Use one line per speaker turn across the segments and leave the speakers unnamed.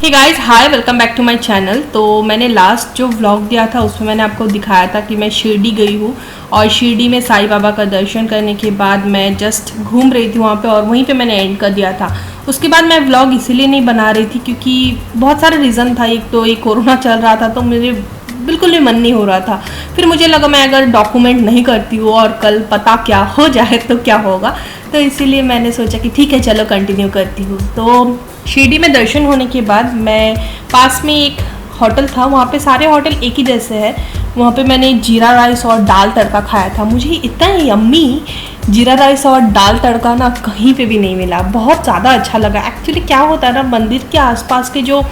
Hey guys, hi, welcome back to my channel. तो मैंने last जो व्लॉग दिया था उसमें मैंने आपको दिखाया था कि मैं शिरडी गई हूँ और शिरडी में साईं बाबा का दर्शन करने के बाद मैं जस्ट घूम रही थी वहाँ पे और वहीं पे मैंने एंड कर दिया था। उसके बाद मैं व्लॉग इसीलिए नहीं बना रही थी क्योंकि बहुत सारे रीज़न था। एक तो एक कोरोना चल रहा था तो मेरे बिल्कुल भी मन नहीं हो रहा था। फिर मुझे लगा मैं अगर डॉक्यूमेंट नहीं करती हूँ और कल पता क्या हो जाए तो क्या होगा, तो इसीलिए मैंने सोचा कि ठीक है चलो कंटिन्यू करती हूँ। तो शिरडी में दर्शन होने के बाद मैं पास में एक होटल था, वहाँ पे सारे होटल एक ही जैसे है। वहाँ पे मैंने जीरा राइस और दाल तड़का खाया था। मुझे इतना यम्मी जीरा राइस और दाल तड़का ना कहीं पे भी नहीं मिला। बहुत ज़्यादा अच्छा लगा। एक्चुअली क्या होता है ना, मंदिर के आसपास के जो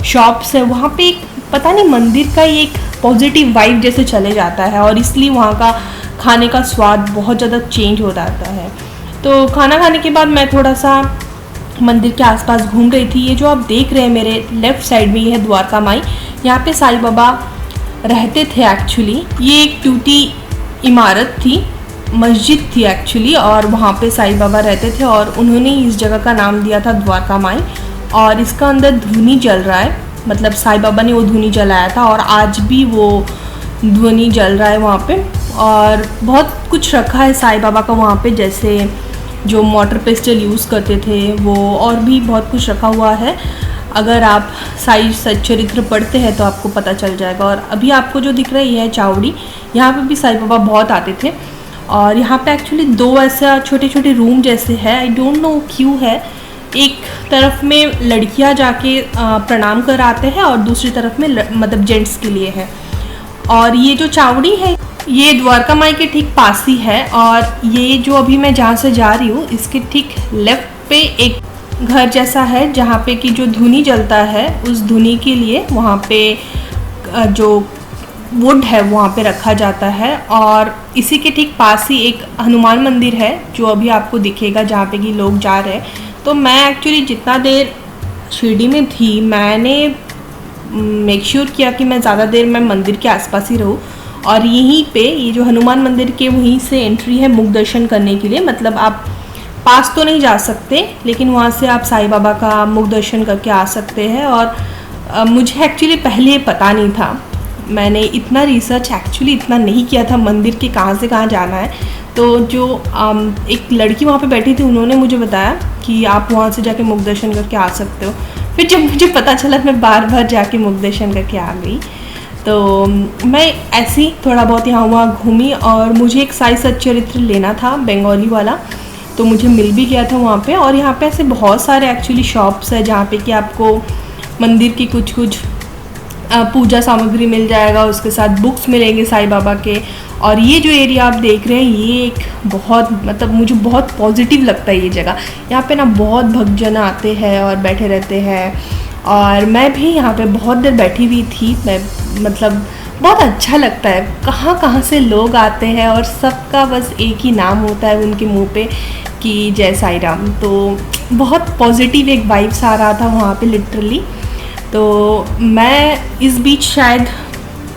शॉप्स है वहाँ पे एक पता नहीं मंदिर का ही एक पॉजिटिव वाइब जैसे चले जाता है और इसलिए वहाँ का खाने का स्वाद बहुत ज़्यादा चेंज हो जाता है। तो खाना खाने के बाद मैं थोड़ा सा मंदिर के आसपास घूम रही थी। ये जो आप देख रहे हैं मेरे लेफ़्ट साइड में, ये है द्वारका माई। यहाँ पे साईं बाबा रहते थे एक्चुअली। ये एक टूटी इमारत थी, मस्जिद थी एक्चुअली, और वहाँ पे साईं बाबा रहते थे और उन्होंने इस जगह का नाम दिया था द्वारका माई। और इसका अंदर धूनी जल रहा है, मतलब साईं बाबा ने वो धूनी जलाया था और आज भी वो धूनी जल रहा है वहाँ पे। और बहुत कुछ रखा है साईं बाबा का वहाँ पे, जैसे जो मोटर पिस्टल यूज़ करते थे वो, और भी बहुत कुछ रखा हुआ है। अगर आप साईं सच्चरित्र पढ़ते हैं तो आपको पता चल जाएगा। और अभी आपको जो दिख रही है चावड़ी, यहाँ पे भी साईं बाबा बहुत आते थे। और यहाँ पे एक्चुअली दो ऐसा छोटे छोटे रूम जैसे है, आई डोंट नो क्यों है। एक तरफ में लड़कियाँ जाके प्रणाम कर आते हैं और दूसरी तरफ में मतलब जेंट्स के लिए है। और ये जो चावड़ी है ये द्वारका माई के ठीक पास ही है। और ये जो अभी मैं जहाँ से जा रही हूँ इसके ठीक लेफ्ट पे एक घर जैसा है जहाँ पे कि जो धुनी जलता है उस धुनी के लिए वहाँ पे जो वुड है वहाँ पे रखा जाता है। और इसी के ठीक पास ही एक हनुमान मंदिर है जो अभी आपको दिखेगा जहाँ पे कि लोग जा रहे हैं। तो मैं एक्चुअली जितना देर शिरडी में थी मैंने मेक श्योर किया कि मैं ज़्यादा देर मैं मंदिर के आसपास ही रहूँ। और यहीं पे ये जो हनुमान मंदिर के वहीं से एंट्री है मुख दर्शन करने के लिए। मतलब आप पास तो नहीं जा सकते लेकिन वहाँ से आप साईं बाबा का मुख दर्शन करके आ सकते हैं। और मुझे एक्चुअली पहले पता नहीं था, मैंने इतना रिसर्च एक्चुअली इतना नहीं किया था मंदिर के कहाँ से कहाँ जाना है। तो जो एक लड़की वहाँ पे बैठी थी उन्होंने मुझे बताया कि आप वहाँ से जाके मुख दर्शन करके आ सकते हो। फिर जब मुझे पता चला मैं बार बार जाके मुख दर्शन करके आ गई। तो मैं ऐसे ही थोड़ा बहुत यहाँ वहाँ घूमी और मुझे एक साईं सच्चरित्र लेना था बंगाली वाला, तो मुझे मिल भी गया था वहाँ पे। और यहाँ पे ऐसे बहुत सारे एक्चुअली शॉप्स है जहाँ पे कि आपको मंदिर की कुछ कुछ पूजा सामग्री मिल जाएगा, उसके साथ बुक्स मिलेंगे साईं बाबा के। और ये जो एरिया आप देख रहे हैं ये एक बहुत मतलब मुझे बहुत पॉजिटिव लगता है ये जगह। यहाँ पे ना बहुत भक्तजन आते हैं और बैठे रहते हैं और मैं भी यहाँ पे बहुत देर बैठी हुई थी। मैं मतलब बहुत अच्छा लगता है, कहाँ कहाँ से लोग आते हैं और सबका बस एक ही नाम होता है उनके मुंह पे कि जय साईं राम। तो बहुत पॉजिटिव एक वाइब्स आ रहा था वहाँ पे लिटरली। तो मैं इस बीच शायद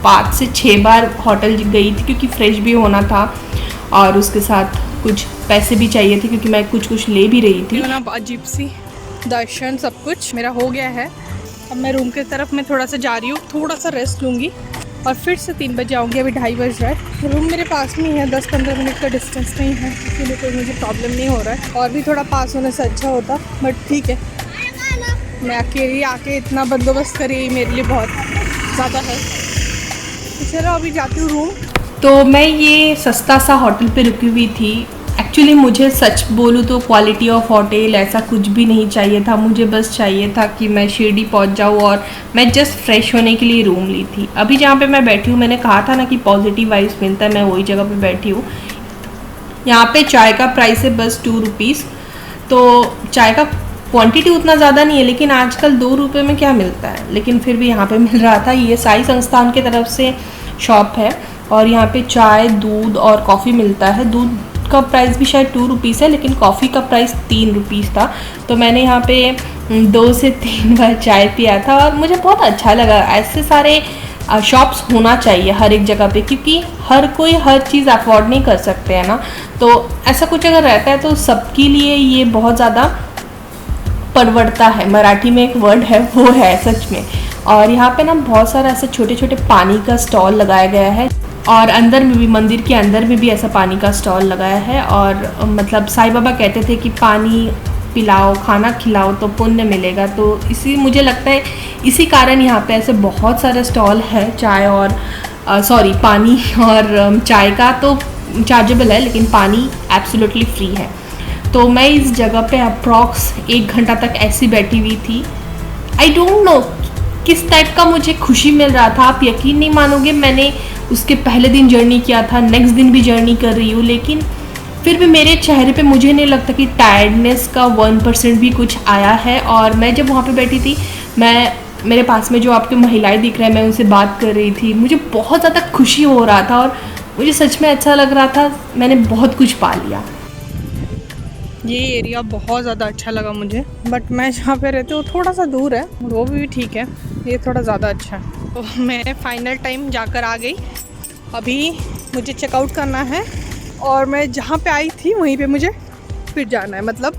5 से 6 बार होटल गई थी क्योंकि फ्रेश भी होना था और उसके साथ कुछ पैसे भी चाहिए थे क्योंकि मैं कुछ ले भी रही थी। अजीब सी दर्शन सब कुछ मेरा हो गया है। अब मैं रूम की तरफ में थोड़ा सा जा रही हूँ, थोड़ा सा रेस्ट लूँगी और फिर से 3 बजे आऊँगी। अभी 2:30 बज रहा है। रूम मेरे पास में ही है, 10-15 मिनट का डिस्टेंस नहीं है, इसीलिए कोई मुझे प्रॉब्लम नहीं हो रहा है। और भी थोड़ा पास होने से अच्छा होता, बट ठीक है, मैं अकेली आके इतना बंदोबस्त करी मेरे लिए बहुत ज़्यादा है। तो चलो अभी जाती हूँ रूम। तो मैं ये सस्ता सा होटल पे रुकी हुई थी। एक्चुअली मुझे सच बोलूँ तो क्वालिटी ऑफ होटल ऐसा कुछ भी नहीं चाहिए था, मुझे बस चाहिए था कि मैं शिरडी पहुँच जाऊँ। और मैं जस्ट फ्रेश होने के लिए रूम ली थी। अभी जहाँ पे मैं बैठी हूँ, मैंने कहा था ना कि पॉजिटिव वाइब्स मिलता है, मैं वही जगह पे बैठी हूँ। यहाँ पे चाय का प्राइस है बस 2 रुपीज़। तो चाय का क्वांटिटी उतना ज़्यादा नहीं है लेकिन आजकल 2 रुपये में क्या मिलता है, लेकिन फिर भी यहाँ पे मिल रहा था। ये साईं संस्थान की तरफ से शॉप है और यहाँ पे चाय, दूध और कॉफ़ी मिलता है। दूध का प्राइस भी शायद 2 रुपीज़ है लेकिन कॉफ़ी का प्राइस 3 रुपीज़ था। तो मैंने यहाँ पे 2 से 3 बार चाय पिया था और मुझे बहुत अच्छा लगा। ऐसे सारे शॉप्स होना चाहिए हर एक जगह पे क्योंकि हर कोई हर चीज़ अफोर्ड नहीं कर सकते हैं ना। तो ऐसा कुछ अगर रहता है तो सबके लिए ये बहुत ज़्यादा परवड़ता है, मराठी में एक वर्ड है वो है सच में। और यहाँ पे ना बहुत सारा ऐसे छोटे छोटे पानी का स्टॉल लगाया गया है और अंदर में भी, मंदिर के अंदर में भी ऐसा पानी का स्टॉल लगाया है। और मतलब साईं बाबा कहते थे कि पानी पिलाओ, खाना खिलाओ तो पुण्य मिलेगा। तो इसी मुझे लगता है इसी कारण यहाँ पे ऐसे बहुत सारे स्टॉल है चाय और पानी और चाय का तो चार्जेबल है, लेकिन पानी एब्सोल्युटली फ्री है। तो मैं इस जगह पे अप्रॉक्स 1 घंटा तक ऐसी बैठी हुई थी। आई डोंट नो किस टाइप का मुझे खुशी मिल रहा था। आप यकीन नहीं मानोगे, मैंने उसके पहले दिन जर्नी किया था, नेक्स्ट दिन भी जर्नी कर रही हूँ, लेकिन फिर भी मेरे चेहरे पे मुझे नहीं लगता कि टायर्डनेस का 1% भी कुछ आया है। और मैं जब वहाँ पे बैठी थी, मेरे पास में जो आपके महिलाएं दिख रहे हैं, मैं उनसे बात कर रही थी, मुझे बहुत ज़्यादा खुशी हो रहा था और मुझे सच में अच्छा लग रहा था। मैंने बहुत कुछ पा लिया।
ये एरिया बहुत ज़्यादा अच्छा लगा मुझे, बट मैं जहाँ पे रहती हूँ थोड़ा सा दूर है, वो भी ठीक है, ये थोड़ा ज़्यादा अच्छा है। तो मैं फाइनल टाइम जाकर आ गई। अभी मुझे चेकआउट करना है और मैं जहाँ पे आई थी वहीं पे मुझे फिर जाना है। मतलब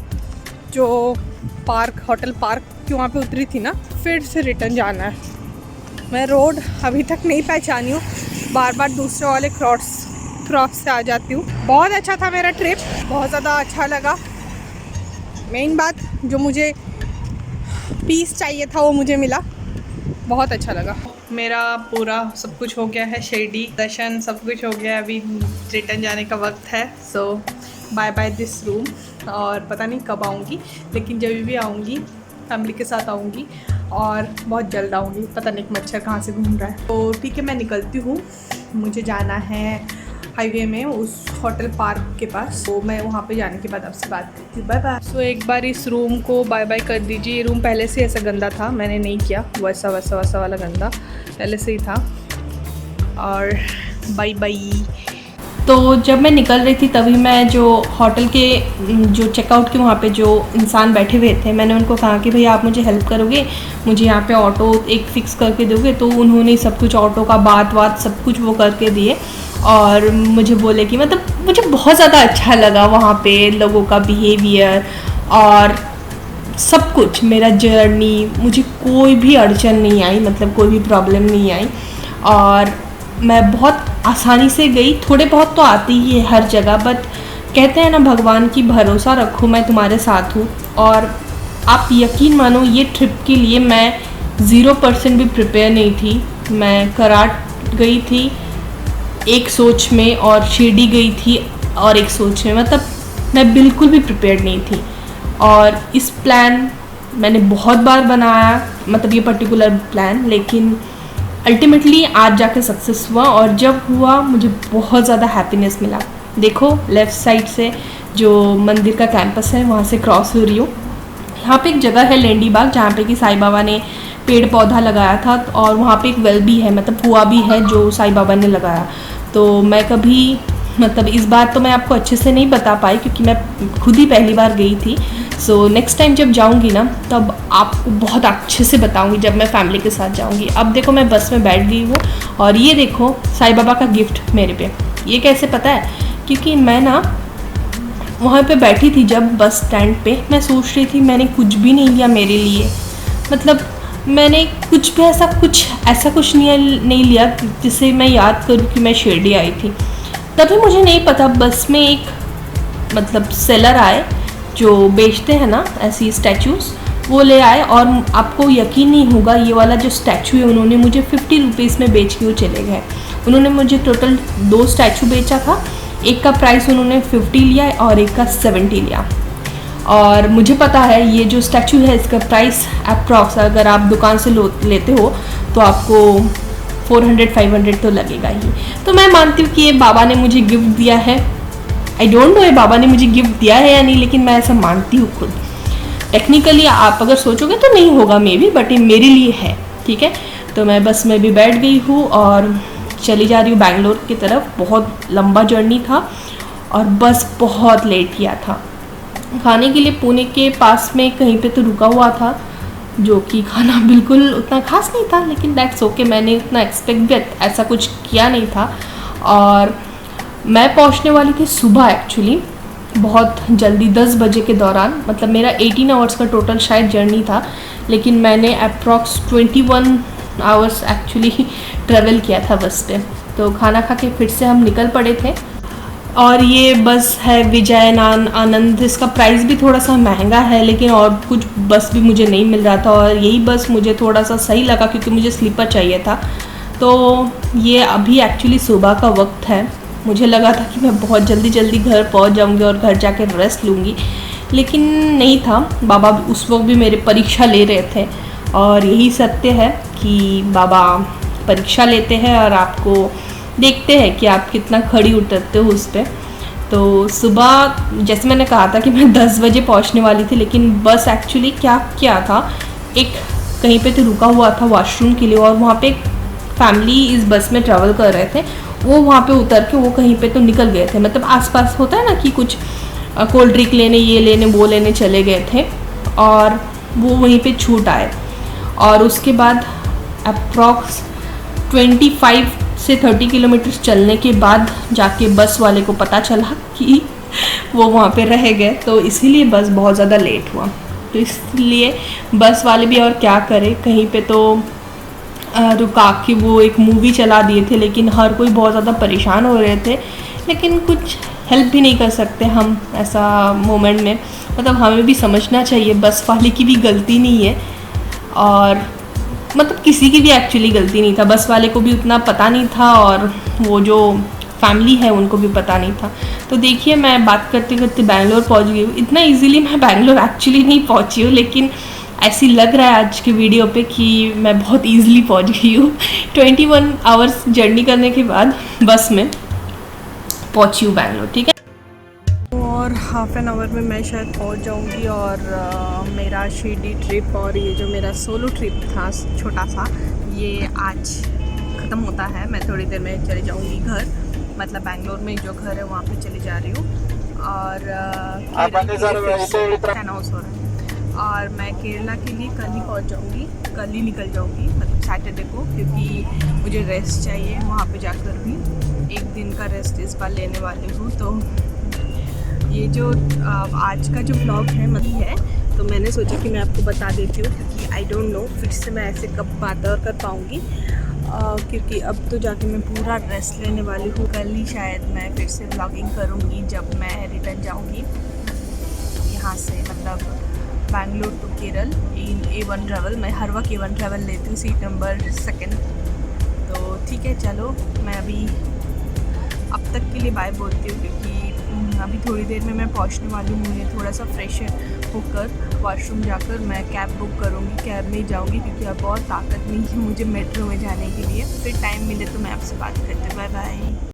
जो होटल पार्क की वहाँ पे उतरी थी ना, फिर से रिटर्न जाना है। मैं रोड अभी तक नहीं पहचानी हूँ, बार बार दूसरे वाले क्रॉस से आ जाती हूँ। बहुत अच्छा था मेरा ट्रिप, बहुत ज़्यादा अच्छा लगा। मेन बात जो मुझे पीस चाहिए था वो मुझे मिला, बहुत अच्छा लगा। मेरा पूरा सब कुछ हो गया है, शिरडी दर्शन सब कुछ हो गया है। अभी रिटर्न जाने का वक्त है। सो बाय बाय दिस रूम। और पता नहीं कब आऊँगी, लेकिन जब भी आऊँगी फैमिली के साथ आऊँगी और बहुत जल्द आऊँगी। पता नहीं मच्छर कहाँ से घूम रहा है। तो ठीक है, मैं निकलती हूँ। मुझे जाना है हाईवे में उस होटल पार्क के पास, तो मैं वहाँ पे जाने के बाद आपसे बात करती हूँ। Bye bye. सो एक बार इस रूम को बाय बाय कर दीजिए। ये रूम पहले से ऐसा गंदा था, मैंने नहीं किया, वैसा वाला गंदा पहले से ही था। और बाय बाय।
तो जब मैं निकल रही थी तभी मैं जो होटल के जो चेकआउट के वहाँ पे जो इंसान बैठे हुए थे, मैंने उनको कहा कि भैया आप मुझे हेल्प करोगे, मुझे यहाँ पे ऑटो एक फ़िक्स करके दोगे। तो उन्होंने सब कुछ ऑटो का बात सब कुछ वो करके दिए और मुझे बोले कि मतलब मुझे बहुत ज़्यादा अच्छा लगा वहाँ पे लोगों का बिहेवियर और सब कुछ। मेरा जर्नी, मुझे कोई भी अड़चन नहीं आई, मतलब कोई भी प्रॉब्लम नहीं आई और मैं बहुत आसानी से गई। थोड़े बहुत तो आती ही है हर जगह, बट कहते हैं ना भगवान की भरोसा रखो, मैं तुम्हारे साथ हूँ। और आप यकीन मानो ये ट्रिप के लिए मैं 0% भी प्रिपेयर नहीं थी। मैं कराट गई थी एक सोच में और शिरडी गई थी और एक सोच में, मतलब मैं बिल्कुल भी प्रिपेयर्ड नहीं थी। और इस प्लान मैंने बहुत बार बनाया, मतलब ये पर्टिकुलर प्लान, लेकिन अल्टीमेटली आज जाके सक्सेस हुआ। और जब हुआ मुझे बहुत ज़्यादा हैप्पीनेस मिला। देखो लेफ़्ट साइड से जो मंदिर का कैंपस है वहाँ से क्रॉस हो रही हूँ। यहाँ पे एक जगह है लेंडी बाग, जहाँ पे कि साईं बाबा ने पेड़ पौधा लगाया था और वहाँ पे एक वेल भी है, मतलब कुआं भी है जो साईं बाबा ने लगाया। तो मैं कभी, मतलब इस बार तो मैं आपको अच्छे से नहीं बता पाई क्योंकि मैं खुद ही पहली बार गई थी। सो नेक्स्ट टाइम जब जाऊंगी ना तब आपको बहुत अच्छे से बताऊंगी, जब मैं फैमिली के साथ जाऊंगी। अब देखो मैं बस में बैठ गई हूँ और ये देखो साईं बाबा का गिफ्ट मेरे पे। ये कैसे पता है? क्योंकि मैं ना वहाँ पे बैठी थी जब बस स्टैंड पे, मैं सोच रही थी मैंने कुछ भी नहीं लिया मेरे लिए, मतलब मैंने कुछ भी ऐसा कुछ नहीं लिया जिससे मैं याद करूँ कि मैं शिरडी आई थी। तभी मुझे नहीं पता, बस में एक मतलब सेलर आए जो बेचते हैं ना ऐसी स्टैचूज़, वो ले आए और आपको यकीन नहीं होगा ये वाला जो स्टैचू है उन्होंने मुझे 50 रुपीज़ में बेच के वो चले गए। उन्होंने मुझे टोटल 2 स्टैचू बेचा था, एक का प्राइस उन्होंने 50 लिया और एक का 70 लिया। और मुझे पता है ये जो स्टैचू है इसका प्राइस अप्रॉक्स अगर आप दुकान से लेते हो तो आपको 400-500 तो लगेगा ही। तो मैं मानती हूँ कि ये बाबा ने मुझे गिफ्ट दिया है। आई डोंट नो ये बाबा ने मुझे गिफ्ट दिया है या नहीं, लेकिन मैं ऐसा मानती हूँ खुद। टेक्निकली आप अगर सोचोगे तो नहीं होगा मे बी, बट ये मेरे लिए है, ठीक है। तो मैं बस में भी बैठ गई हूँ और चली जा रही हूँ बैंगलोर की तरफ। बहुत लंबा जर्नी था और बस बहुत लेट किया था। खाने के लिए पुणे के पास में कहीं पे तो रुका हुआ था, जो कि खाना बिल्कुल उतना खास नहीं था, लेकिन दैट्स ओके। मैंने उतना एक्सपेक्ट भी ऐसा कुछ किया नहीं था। और मैं पहुंचने वाली थी सुबह एक्चुअली, बहुत जल्दी 10 बजे के दौरान, मतलब मेरा 18 आवर्स का टोटल शायद जर्नी था, लेकिन मैंने अप्रॉक्स 21 आवर्स एक्चुअली ट्रैवल किया था बस पे। तो खाना खा के फिर से हम निकल पड़े थे। और ये बस है विजयनान आनंद, इसका प्राइस भी थोड़ा सा महंगा है, लेकिन और कुछ बस भी मुझे नहीं मिल रहा था और यही बस मुझे थोड़ा सा सही लगा क्योंकि मुझे स्लीपर चाहिए था। तो ये अभी एक्चुअली सुबह का वक्त है। मुझे लगा था कि मैं बहुत जल्दी घर पहुंच जाऊंगी और घर जाके रेस्ट लूँगी, लेकिन नहीं था। बाबा उस वक्त भी मेरे परीक्षा ले रहे थे और यही सत्य है कि बाबा परीक्षा लेते हैं और आपको देखते हैं कि आप कितना खड़ी उतरते हो उस पर। तो सुबह जैसे मैंने कहा था कि मैं 10 बजे पहुंचने वाली थी, लेकिन बस एक्चुअली क्या था, एक कहीं पे तो रुका हुआ था वॉशरूम के लिए और वहाँ पे एक फैमिली इस बस में ट्रैवल कर रहे थे। वो वहाँ पे उतर के वो कहीं पे तो निकल गए थे, मतलब आसपास होता है ना कि कुछ कोल्ड ड्रिंक लेने, ये लेने, वो लेने चले गए थे और वो वहीं पे छूट आए। और उसके बाद अप्रॉक्स 25 से 30 किलोमीटर चलने के बाद जाके बस वाले को पता चला कि वो वहाँ पे रह गए, तो इसीलिए बस बहुत ज़्यादा लेट हुआ। तो इसलिए बस वाले भी और क्या करें, कहीं पे तो रुका के वो एक मूवी चला दिए थे, लेकिन हर कोई बहुत ज़्यादा परेशान हो रहे थे, लेकिन कुछ हेल्प भी नहीं कर सकते हम ऐसा मोमेंट में। मतलब हमें भी समझना चाहिए बस वाले की भी गलती नहीं है और मतलब किसी की भी एक्चुअली गलती नहीं था, बस वाले को भी उतना पता नहीं था और वो जो फैमिली है उनको भी पता नहीं था। तो देखिए मैं बात करते करते बैंगलोर पहुंच गई हूँ। इतना इजीली मैं बैंगलोर एक्चुअली नहीं पहुंची हूँ, लेकिन ऐसी लग रहा है आज के वीडियो पे कि मैं बहुत ईजिली पहुंच गई हूँ। 21 आवर्स जर्नी करने के बाद बस में पहुंची हूँ बैंगलोर, ठीक है।
और हाफ एन आवर में मैं शायद पहुंच जाऊंगी और मेरा शिरडी ट्रिप और ये जो मेरा सोलो ट्रिप था छोटा सा, ये आज ख़त्म होता है। मैं थोड़ी देर में चली जाऊंगी घर, मतलब बैंगलोर में जो घर है वहाँ पे चली जा रही हूँ और अनाउंस हो रहा है। और मैं केरला के लिए कल ही पहुँच जाऊँगी, कल ही निकल जाऊँगी, मतलब सैटरडे को, क्योंकि मुझे रेस्ट चाहिए वहाँ पे जाकर भी। एक दिन का रेस्ट इस बार लेने वाली हूँ। तो ये जो आज का जो व्लॉग है मतलब है, तो मैंने सोचा कि मैं आपको बता देती हूँ, क्योंकि आई डोंट नो फिर से मैं ऐसे कब बात और कर पाऊँगी, क्योंकि अब तो जाके मैं पूरा रेस्ट लेने वाली हूँ। कल ही शायद मैं फिर से व्लॉगिंग करूँगी जब मैं रिटर्न जाऊँगी यहाँ से, मतलब Bangalore to Kerala in A1 travel. मैं हर वक्त A1 ट्रैवल लेती हूँ, सीट नंबर 2। तो ठीक है, चलो मैं अभी अब तक के लिए बाय बोलती हूँ, क्योंकि अभी थोड़ी देर में मैं पहुँचने वाली हूँ। मुझे थोड़ा सा फ्रेश होकर वॉशरूम जाकर मैं कैब बुक करूँगी, कैब में ही जाऊँगी, क्योंकि अब बहुत ताकत नहीं है मुझे मेट्रो में जाने के लिए। फिर टाइम मिले तो मैं आपसे बात करती हूँ। Bye bye.